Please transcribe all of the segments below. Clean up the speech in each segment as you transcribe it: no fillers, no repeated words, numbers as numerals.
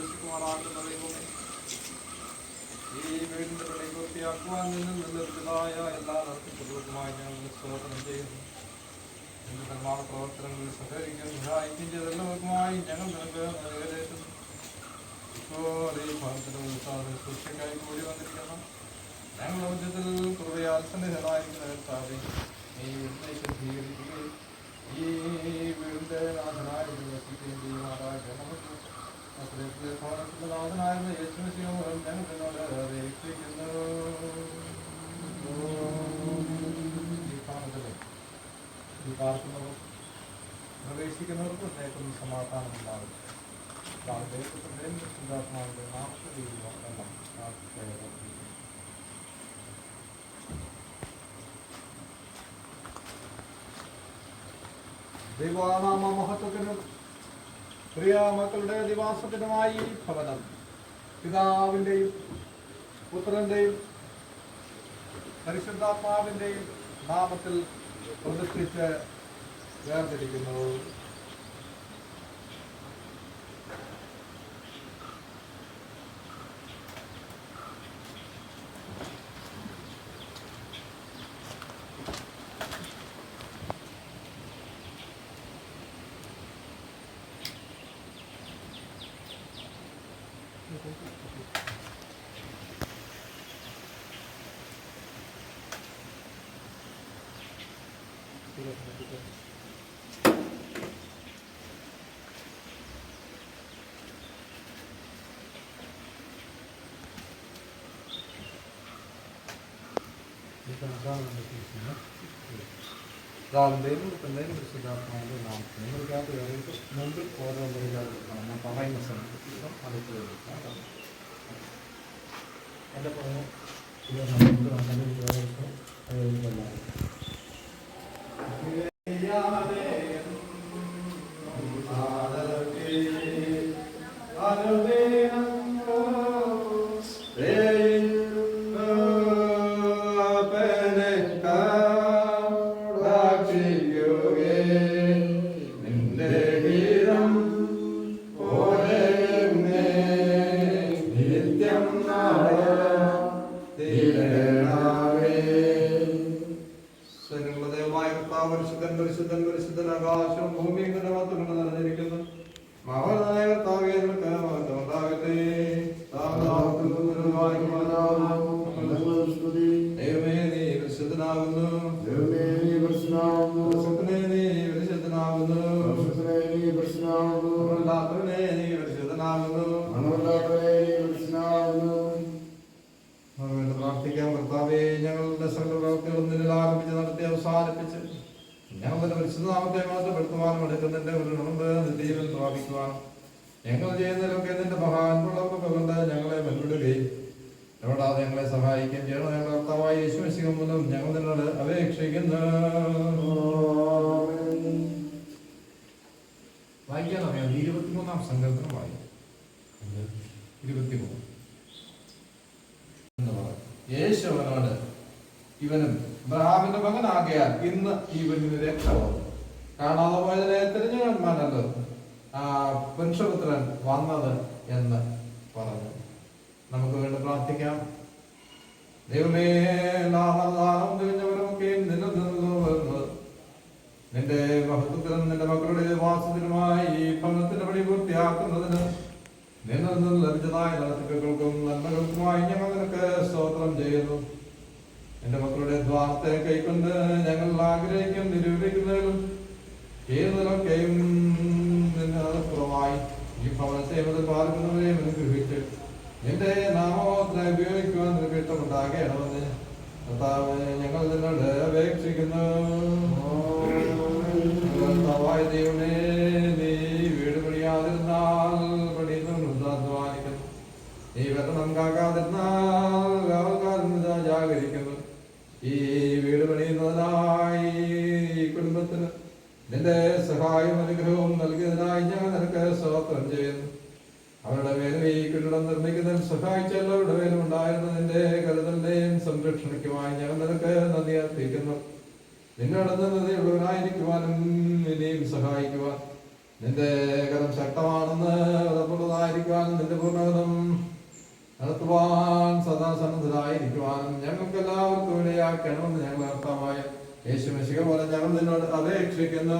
പ്രവേശിക്കുമാറാകുന്ന ദൈവമേ, ഈ വീടിന്റെ പണി പൂർത്തിയാക്കുവാൻ നിന്നും നിർദ്ദിഷ്ടമായ എല്ലാ നടത്തിപ്പുകൾക്കുമായി ഞങ്ങൾ സ്തോത്രം ചെയ്യുന്നു. എന്റെ നിർമ്മാണ പ്രവർത്തനങ്ങളിൽ സഹകരിക്കാൻ സഹായിക്കും ചെയ്തെല്ലാവർക്കുമായി ഞങ്ങൾ നിനക്ക് നികരേറ്റുന്നു. ഇപ്പോൾ ഈ ഭവനത്തിന്റെ സൂക്ഷിക്കായി കൂടി വന്നിരിക്കണം. ഞങ്ങളുടെ ഉദ്യത്തിൽ കൃപയാൽ സന്നിധനായിരിക്കുന്ന കർത്താവേ, ഈ വീടിനെ ശുദ്ധീകരിക്കുകയും ഈ വീടിന്റെ നാഥനായ വസിക്കുകയും ചെയ്യുമാറാകട്ടെ. നമുക്ക് ഭവനത്തിന്റെ നാഥനായിരുന്ന യേശുവിനെ മൂലം ഞങ്ങൾ എന്നോട് അറിയിക്കുന്നു. ഈ ഭവനത്തിലെ ഈ പാർക്കുന്നവർ പ്രവേശിക്കുന്നവർക്ക് നേട്ടം സമാധാനം ഉണ്ടാകും. ദൈവത്തിന്റെയും സിദ്ധാത്മാവിന്റെ നാമത്തെ എല്ലാം ദൈവനാമ മഹത്വത്തിനും പ്രിയ മക്കളുടെ ദിവാസത്തിനുമായി ഭവനം പിതാവിൻ്റെയും പുത്രൻ്റെയും പരിശുദ്ധാത്മാവിൻ്റെയും നാമത്തിൽ പ്രതിഷ്ഠിച്ച് വേർതിരിക്കുന്നു. പിതാവിൻ്റെയും പുത്രൻ്റെയും പരിശുദ്ധാത്മാവിൻ്റെ നാമത്തിൽ നിങ്ങൾക്കകത്ത് കയറിയിട്ട് മുമ്പിൽ ഓരോ മുറികൾക്കാണ് ഞാൻ പറയുന്ന സമയത്ത് അടുത്ത് എടുക്കാം. എൻ്റെ പറഞ്ഞു ആകാശവും ഭൂമിയും കൊണ്ട് നിറഞ്ഞിരിക്കുന്നു. മഹാനായ കർത്താവേ, നിനക്ക് മഹത്വം ഉണ്ടാകട്ടെ. ദൈവമേ, നീ പരിശുദ്ധനാകുന്നു. നീ പരിശുദ്ധനാകുന്നു. നീ പരിശുദ്ധനാകുന്നു. പ്രാർത്ഥിക്കാം. കർത്താവേ, ഞങ്ങളുടെ സകല പ്രവർത്തികളും നിന്നിൽ ആരംഭിച്ച് നടത്തി അവസാനിപ്പിച്ച് ഞങ്ങളുടെ പരിശുദ്ധനാമത്തെ മാത്രപ്പെടുത്തുവാനും എടുക്കുന്നതിന്റെ ഒരു മുമ്പ് നിത്യജീവൻ പ്രാപിക്കുവാനും ഞങ്ങൾ ചെയ്യുന്നതിലൊക്കെ നിന്റെ മഹാൻപുള്ളവർക്ക് കൊണ്ട് ഞങ്ങളെ മുൻപിടുകയും എവിടാതെ ഞങ്ങളെ സഹായിക്കുകയും ചെയ്യണം. ഞങ്ങളുടെ കർത്താവായ യേശുമിശിഹ മൂലം ഞങ്ങൾ നിന്നോട് അപേക്ഷിക്കുന്നു. വായിക്കാൻ അറിയാം. 23-ാം സങ്കല്പം വായിക്കും. 23 യേശു അവനോട്, ഇവനും അബ്രഹാമിന്റെ മകനാകയാൽ ഇന്ന് ഇവന് രക്ഷവും കാണാതെ പോയതിനെ തിരിഞ്ഞു കാണുവാനല്ലോ മനുഷ്യപുത്രൻ വന്നത് എന്ന് പറഞ്ഞു. നമുക്ക് വേണ്ടി പ്രാർത്ഥിക്കാം. ദൈവമേ, തികഞ്ഞവരൊക്കെ നിന്നിൽ നിന്ന് നിന്റെ മഹത്വത്തിലും നിന്റെ മക്കളുടെ വാസത്തിനുമായി ഈ ഭവനത്തിന്റെ പണി പൂർത്തിയാക്കുന്നതിന് നിന്നിൽ നിന്ന് ലഭിച്ചതായ നടത്തിപ്പുകൾക്കും നന്മകൾക്കുമായി ഞങ്ങൾ നിനക്ക് സ്തോത്രം ചെയ്യുന്നു. എന്റെ മക്കളുടെ ദ്വാരത്തെ കൈക്കൊണ്ട് ഞങ്ങൾ ആഗ്രഹിക്കും നിരൂപിക്കുന്നതിലും ഏതൊക്കെയും കുറവായി ഈ ഭവനത്തെ മുതൽ പാർക്കുന്നവരെയും അനുഗ്രഹിച്ച് നിന്റെ നാമോത്ര ഉപയോഗിക്കുവാൻ നിനക്ക് ഇഷ്ടമുണ്ടാകണമെന്ന് ഞങ്ങൾ നിന്നോട് അപേക്ഷിക്കുന്നു. ദൈവമേ, നീ വീട് പണിയാതിരുന്നാൽ പണിയുന്നു അധ്വാനിക്കുന്നു. നീ വെള്ളം കാക്കാതിരുന്നാൽ കാവൽക്കാരൻ ജാഗരിക്കുന്നു. ഈ വീട് പണിയുന്നതിനായി ഈ കുടുംബത്തിന് നിന്റെ സഹായവും അനുഗ്രഹവും നൽകിയതിനായി ഞാൻ നിനക്ക് സ്തോത്രം ചെയ്യുന്നു. അവരുടെ മേലും ഈ കെട്ടിടം നിർമ്മിക്കുന്നതിൽ സഹായിച്ച എല്ലാവരുടെ മേലും ഉണ്ടായിരുന്ന നിന്റെ കരുതലിന്റെയും സംരക്ഷണയ്ക്കുമായി ഞാൻ നിനക്ക് നന്ദി അർപ്പിക്കുന്നു. നിന്നോട് നന്ദിയുള്ളവനായിരിക്കുവാനും ഇനിയും സഹായിക്കുവാൻ നിന്റെ കരം ശക്തമാണെന്ന് ഉറപ്പുള്ളതായിരിക്കാനും നിന്റെ പൂർണ്ണകരം നടത്തുവാൻ സദാ സന്നദ്ധരായിരിക്കുവാനും ഞങ്ങൾക്ക് എല്ലാവർക്കും ഇടയാക്കണമെന്ന് ഞങ്ങൾ അർത്ഥമായ യേശു മെശിഹ പോലെ ഞങ്ങൾ നിന്നോട് അപേക്ഷിക്കുന്നു.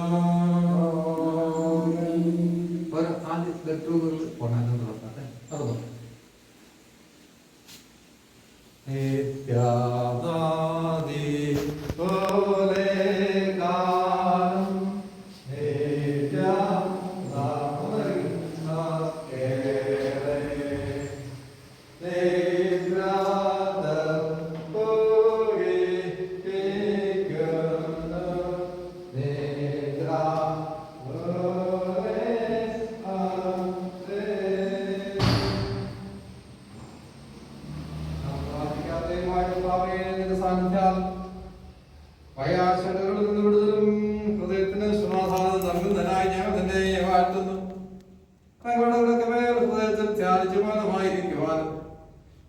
ഭയാശങ്കകളിൽ നിന്ന് വിടുതലും ഹൃദയത്തിന് സമാധാനം നൽകുന്നതിനായി ഞങ്ങൾ തന്നെ വാഴ്ത്തുന്നു. ഹൃദയത്തിൽ ധ്യാനിച്ചുമാനമായിരിക്കുവാനും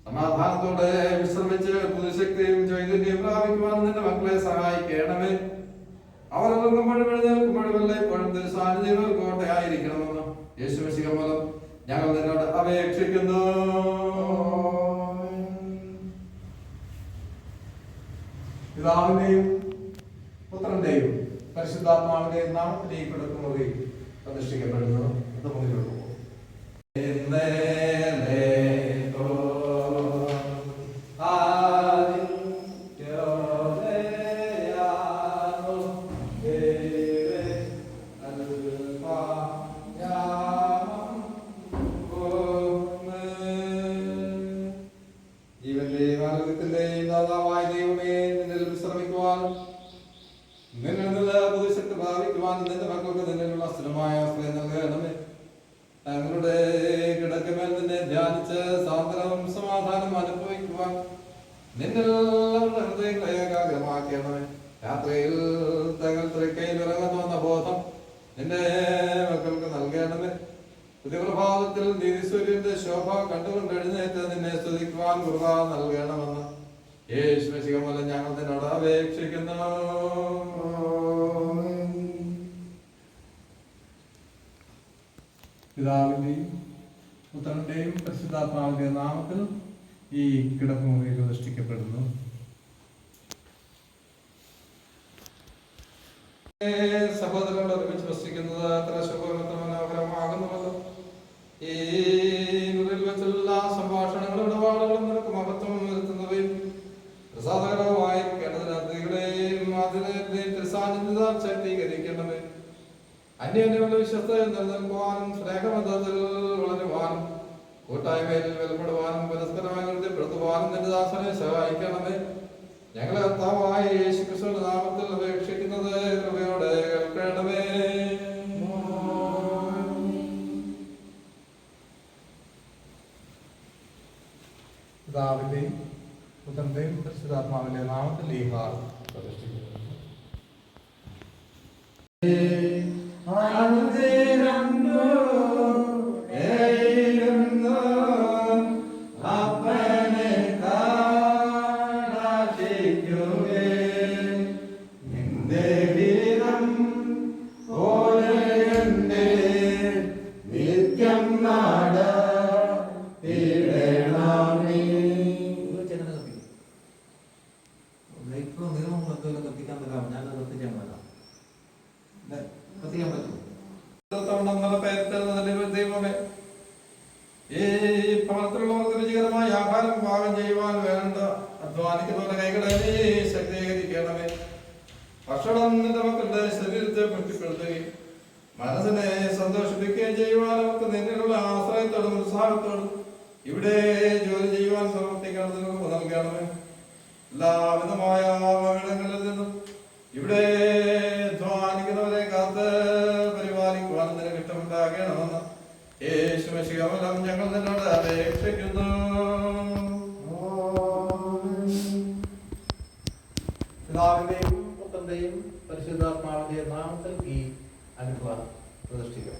സമാധാനത്തോടെ വിശ്രമിച്ച് പുതുശക്തിയും ചൈതന്യം പ്രാപിക്കുവാനും നിന്റെ മക്കളെ സഹായിക്കണമേ. അവർ ഇറങ്ങുമ്പോഴും എഴുന്നേൽക്കുമ്പോഴും എപ്പോഴും തിരുസാന്നിധ്യങ്ങൾ കോട്ടയായിരിക്കണമെന്ന് യേശു മെശിഹ മൂലം ഞങ്ങൾ നിന്നോട് അപേക്ഷിക്കുന്നു. പിതാവിന്റെയും പുത്രന്റെയും പരിശുദ്ധാത്മാവിന്റെയും നാമത്തിലേക്ക് കിടക്കുന്നത് പ്രതിഷ്ഠിക്കപ്പെടുന്നു. അത് മുന്നിലോട്ട് പോകും. ജീവന്റെയും ആരോഗ്യത്തിന്റെയും ദാതാവായ ദൈവമേ, നിന്നിൽ വിശ്രമിക്കുവാനും നിന്നിൽ നിന്ന് പുതുശക്തി പ്രാപിക്കുവാനും നിന്റെ മക്കൾക്ക് നിന്നിലുള്ള സ്ഥിരമായ ആശ്രയം നൽകണമേ. തങ്ങളുടെ കിടക്കമേൽ നിന്നെ ധ്യാനിച്ച് സാന്ത്വനവും സമാധാനം അനുഭവിക്കുവാൻ നിന്നിൽ ഹൃദയങ്ങളെ ഏകാഗ്രമാക്കണമേ. രാത്രിയിൽ തങ്ങൾ തൃക്കയിൽ ഇറങ്ങുന്ന ബോധം നിന്റെ മക്കൾക്ക് നൽകണമേ. പ്രതിപ്രഭാതത്തിൽ നീതിസൂര്യന്റെ ശോഭ കണ്ടുകൊണ്ട് എഴുന്നേറ്റ് നിന്നെ സ്തുതിക്കുവാൻ കൃപ നൽകണമെന്ന് യേശു മെശിഹ മൂലം ഞങ്ങൾ നിന്നോട് അപേക്ഷിക്കുന്നു. പിതാവിന്റെയും പുത്രന്റെയും പരിശുദ്ധാത്മാവിന്റെ നാമത്തിൽ ഈ കിടപ്പുമുറി പ്രതിഷ്ഠിക്കപ്പെടുന്നു. സഹോദരങ്ങൾ ഒരുമിച്ച് വസിക്കുന്നത് അത്ര ശുഭമത്ര മനോഹരമാകുന്നുവല്ലോ. ഈ മുറിയിൽ വെച്ചുള്ള സംഭാഷണങ്ങളും ഇടപാടുകളും നിനക്ക് മഹത്വം വരുത്തുന്നവയും പ്രസാദകരമായിരിക്കേണ്ടതിന് അതികളെയും അതിനെയും സാന്നിധ്യത ശക്തീകരിക്കണമേ. അന്യോന്യമുള്ള വിശ്വസ്തയിൽ നിലനിൽക്കുവാനും സ്നേഹബന്ധത്തിൽ വളരുവാനും കൂട്ടായ്മയിൽ ബലപ്പെടുവാനും പരസ്പരമായി വൃത്തിപ്പെടുത്തുവാനും നിന്റെ ദാസനെ സഹായിക്കണമേ. ഞങ്ങളെ കർത്താവായ യേശുക്രിസ്തുവിന്റെ നാമത്തിൽ അപേക്ഷിക്കുന്നത് കൃപയോടെ കേൾക്കണമേ. പിതാവിന്റെയും പുത്രന്റെയും പരിശുദ്ധാത്മാവിന്റെ നാമത്തിൽ ഈ ഹാർ പ്രതിഷ്ഠിക്കുന്നു. രുചികരമായ ആഹാരം പാകം ചെയ്യുവാൻ വേണ്ട അധ്വാനിക്കുന്നവരുടെ കൈകളെ ശക്തീകരിക്കണമേ. ഭക്ഷണം നിന്റെ മക്കളുടെ ശരീരത്തെ പുഷ്ടിപ്പെടുത്തുകയും മനസ്സിനെ സന്തോഷിപ്പിക്കുകയും ചെയ്യുവാൻ അവർക്ക് നിന്നിലുള്ള ആശ്രയത്തോടും ഉത്സാഹത്തോടും ഇവിടെ ജോലി ചെയ്യുവാൻ സമർപ്പിക്കണതിന് നൽകണമേ. എല്ലാവിധമായ അപകടങ്ങളിൽ നിന്നും ഇവിടെ അധ്വാനിക്കുന്നവരെ കാത്ത് പരിപാലിക്കുവാൻ നിനക്ക് ഇഷ്ടമുണ്ടാകണമെന്ന് യേശു മെശിഹ മൂലം ഞങ്ങൾ നിന്നോട് അപേക്ഷിക്കുന്നു. പിതാവിന്റെയും പുത്രന്റെയും പരിശുദ്ധാത്മാവിന്റെയും നാമത്തിൽ ഈ അനുഭവം പ്രതിഷ്ഠിക്കും.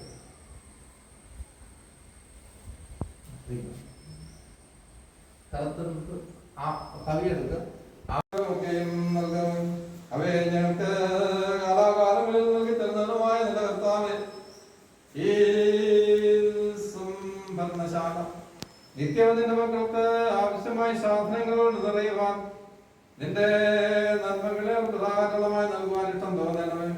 കവിയെടുത്ത് നൽകും. അവയെ ഞങ്ങൾക്ക് കാലാകാലങ്ങളിൽ നൽകി തരുന്നതുമായ നിന്റെ കർത്താവേ, ശാഖ നിത്യവും നിന്റെ മക്കൾക്ക് ആവശ്യമായ സാധനങ്ങൾ നിറയുവാൻ നിന്റെ നന്മകളെ ധാരാളമായി നൽകുവാൻ ഇഷ്ടം തോന്നണമേ.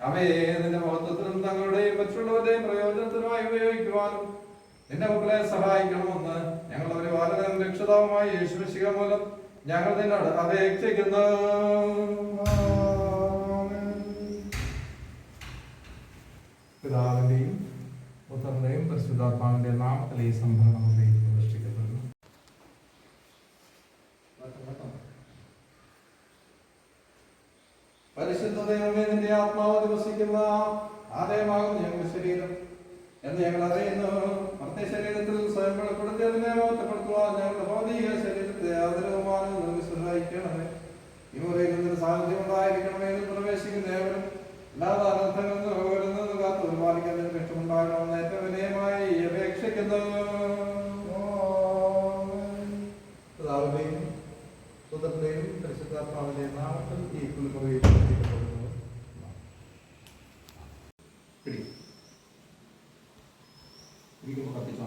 അവയെ നിന്റെ മഹത്വത്തിനും തങ്ങളുടെയും മറ്റുള്ളവരുടെയും പ്രയോജനത്തിനുമായി ഉപയോഗിക്കുവാനും നിന്റെ മക്കളെ സഹായിക്കണമെന്ന് ഞങ്ങൾ ഒരു വാലകനും രക്ഷിതാവുമായി യേശുമിശിഹ മൂലം ഞങ്ങൾ നിന്നോട് അപേക്ഷിക്കുന്നു. പിതാവിന്റെയും പുത്രന്റെയും പരിശുദ്ധാത്മാവിന്റെയും നാമത്തിൽ ഈ സംഭരണം പ്രതിഷ്ഠിക്കപ്പെടുന്നു. പരിശുദ്ധ ദൈവമേ, നിന്റെ ആത്മാവ് ദിവസിക്കുന്ന ആദയമാകും ഞങ്ങളുടെ ശരീരം എന്ന് ഞങ്ങൾ അറിയുന്നു. മർത്ത ശരീരത്തിൽ സ്വയം വെളിപ്പെടുത്തി അതിനെ മോശപ്പെടുത്തുവാൻ ഞങ്ങളുടെ ഭൗതിക ശരീരത്തെ ആദരവുമാനും സഹായിക്കണമേ. ഈ മുറിയിൽ നിന്നൊരു സാന്നിധ്യം ഉണ്ടായിരിക്കണമേ. ഇതിൽ പ്രവേശിക്കുന്ന ഏവരും അല്ലാതെ അനർത്ഥങ്ങളിൽ നിന്ന് കാത്തു പരിപാലിക്കാൻ ഇഷ്ടമുണ്ടാകണമെന്ന് ഏറ്റവും വിനയമായി അപേക്ഷിക്കുന്നു. പിതാവിന്റെയും പുത്രന്റെയും പരിശുദ്ധാത്മാവിന്റെയും നാമത്തിൽ ഈ കുളിമുറിയിൽ പ്രവർത്തിക്കപ്പെടുന്നു. കത്തിച്ചോ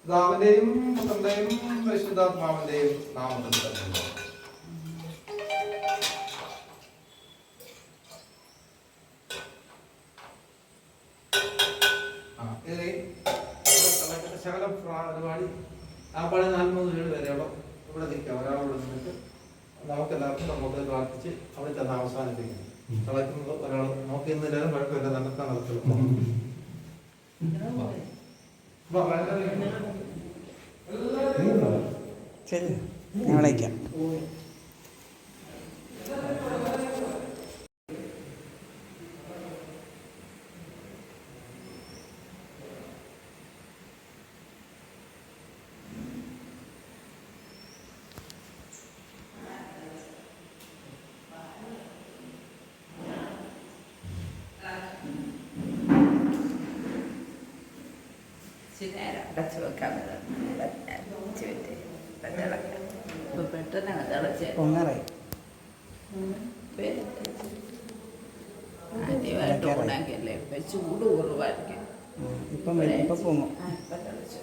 പിതാവിന്റെയും പുത്രന്റെയും പരിശുദ്ധാത്മാവിന്റെയും നാമത്തിൽ തന്നെ. ശകലം പരിപാടി ആ പഴയ 47 വരെയോളം ഇവിടെ നിൽക്കാം. ഒരാളോട് നിന്നിട്ട് നമുക്കെല്ലാവർക്കും നമുക്ക് പ്രാർത്ഥിച്ച് അവിടെ ചെന്ന് അവസാനിപ്പിക്കണം. കളക്കുന്നത് ഒരാൾ നോക്കിയെന്നില്ലാലും കുഴപ്പമില്ല, തന്നെത്താൻ നടത്തുള്ളൂ. ശരി, ഞാൻ വിളിക്കാം. അടച്ചു വെക്കാൻ പെട്ടെന്നാണ് തിളച്ച് പൊങ്ങറായി ആദ്യമായിട്ട് ഓണാക്കിയല്ലേ. ഇപ്പം ചൂട് കുറവായിരിക്കും. ഇപ്പം പൊങ്ങും. ഇപ്പം തിളച്ചു.